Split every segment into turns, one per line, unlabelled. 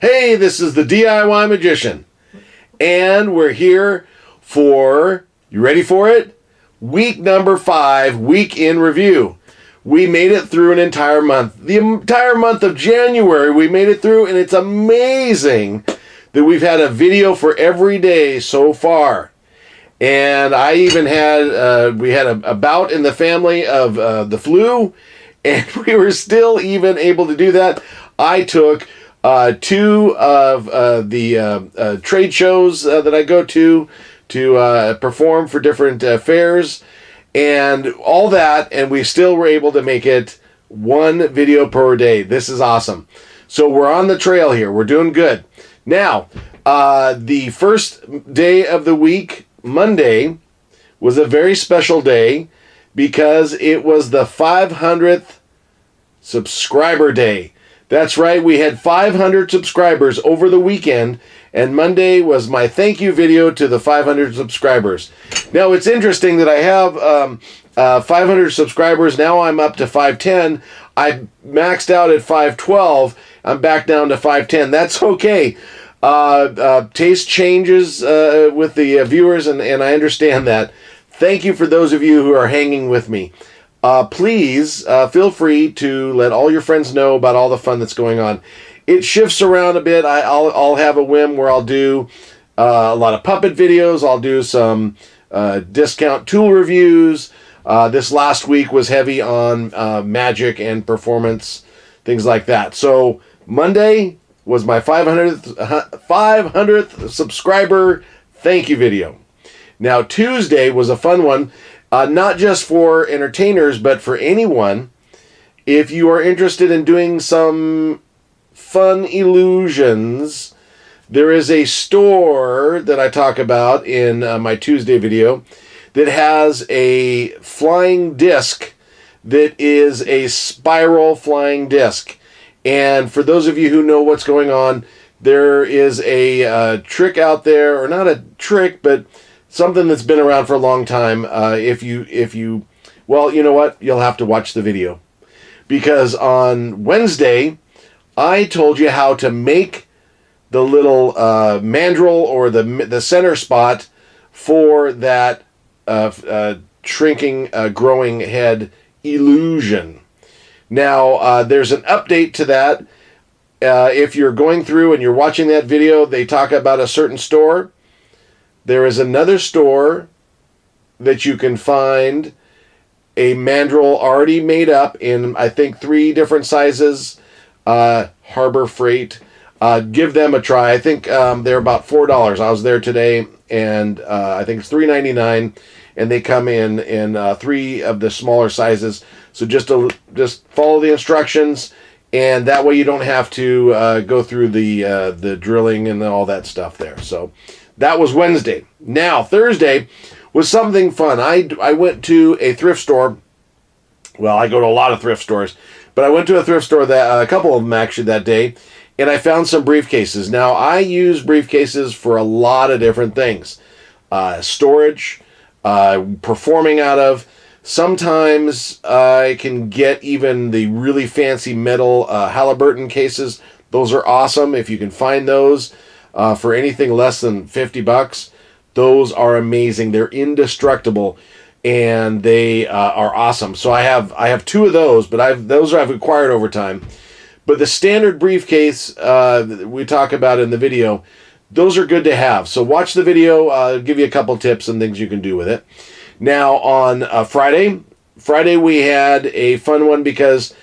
Hey, this is the DIY Magician, and we're here for, you ready for it? Week number 5, week in review. We made it through an entire month. The entire month of January we made it through, and it's amazing that we've had a video for every day so far. And I even had, we had a bout in the family of the flu, and we were still even able to do that. I took 2 of the trade shows that I go to perform for different fairs and all that, and we still were able to make it 1 video per day. This is awesome. So we're on the trail here. We're doing good. Now, the first day of the week, Monday, was a very special day because it was the 500th subscriber day. That's right, we had 500 subscribers over the weekend, and Monday was my thank you video to the 500 subscribers. Now, it's interesting that I have 500 subscribers. Now I'm up to 510. I maxed out at 512. I'm back down to 510. That's okay. Taste changes with the viewers, and I understand that. Thank you for those of you who are hanging with me. Please feel free to let all your friends know about all the fun that's going on. It shifts around a bit. I'll have a whim where I'll do a lot of puppet videos. I'll do some discount tool reviews. This last week was heavy on magic and performance, things like that. So Monday was my 500th subscriber thank you video. Now Tuesday was a fun one, not just for entertainers, but for anyone. If you are interested in doing some fun illusions, there is a store that I talk about in my Tuesday video that has a flying disc that is a spiral flying disc. And for those of you who know what's going on, there is a trick out there, or not a trick, but something that's been around for a long time. If you, well, you know what? You'll have to watch the video. Because on Wednesday, I told you how to make the little mandrel, or the center spot for that shrinking, growing head illusion. Now, there's an update to that. If you're going through and you're watching that video, they talk about a certain store. There is another store that you can find a mandrel already made up in, I think, 3 different sizes. Harbor Freight. Give them a try. I think they're about $4. I was there today, and I think it's $3.99, and they come in 3 of the smaller sizes. So just follow the instructions, and that way you don't have to go through the drilling and all that stuff there. So that was Wednesday. Now Thursday was something fun. I went to a thrift store. Well, I go to a lot of thrift stores, but I went to a thrift store, that a couple of them actually that day, and I found some briefcases. Now, I use briefcases for a lot of different things. Storage, performing out of. Sometimes I can get even the really fancy metal Halliburton cases. Those are awesome. If you can find those for anything less than $50, those are amazing. They're indestructible, and they are awesome. So I have 2 of those, but those I've acquired over time. But the standard briefcase we talk about in the video, those are good to have. So watch the video. I'll give you a couple tips and things you can do with it. Now on Friday we had a fun one because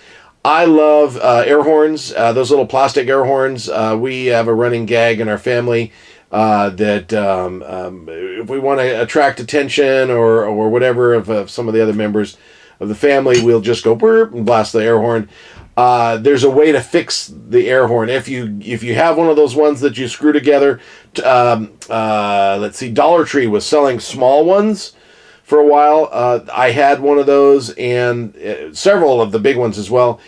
I love air horns, those little plastic air horns. We have a running gag in our family that if we want to attract attention or whatever of some of the other members of the family, we'll just go burp and blast the air horn. There's a way to fix the air horn. If you have one of those ones that you screw together, let's see, Dollar Tree was selling small ones for a while. I had one of those, and several of the big ones as well,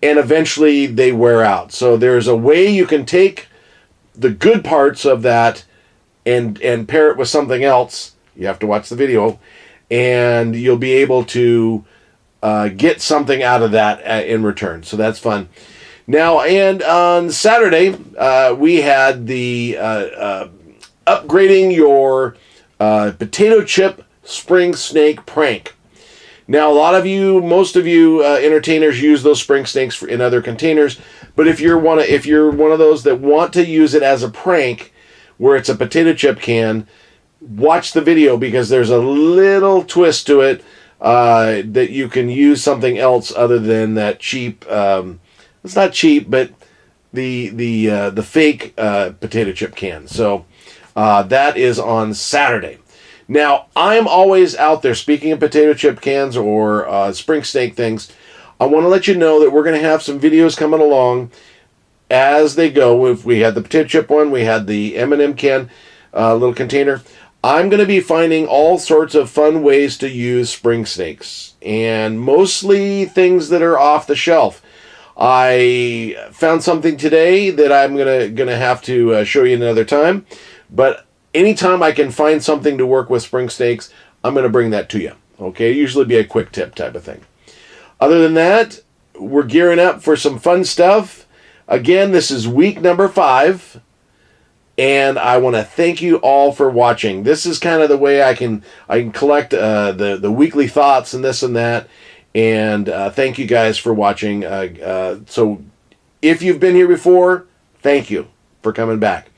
and eventually they wear out. So there's a way you can take the good parts of that and pair it with something else. You have to watch the video, and you'll be able to get something out of that in return. So that's fun. Now, and on Saturday, we had the upgrading your potato chip spring snake prank. Now, most of you entertainers use those spring snakes in other containers, but if you're one of those that want to use it as a prank, where it's a potato chip can, watch the video because there's a little twist to it that you can use something else other than that cheap. It's not cheap, but the fake potato chip can. So that is on Saturday. Now, I'm always out there, speaking of potato chip cans or spring snake things, I want to let you know that we're going to have some videos coming along as they go. If we had the potato chip one, we had the M&M can, little container. I'm going to be finding all sorts of fun ways to use spring snakes, and mostly things that are off the shelf. I found something today that I'm gonna have to show you another time, but anytime I can find something to work with spring snakes, I'm going to bring that to you. Okay, usually be a quick tip type of thing. Other than that, we're gearing up for some fun stuff. Again, this is week number 5, and I want to thank you all for watching. This is kind of the way I can collect the weekly thoughts and this and that. And thank you guys for watching. So if you've been here before, thank you for coming back.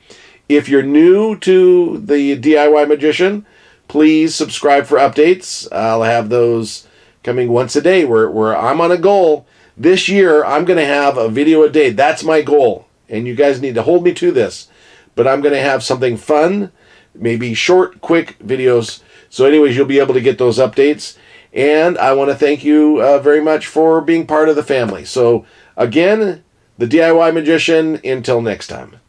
If you're new to the DIY Magician, please subscribe for updates. I'll have those coming once a day where I'm on a goal. This year, I'm going to have a video a day. That's my goal. And you guys need to hold me to this. But I'm going to have something fun, maybe short, quick videos. So anyways, you'll be able to get those updates. And I want to thank you very much for being part of the family. So again, the DIY Magician, until next time.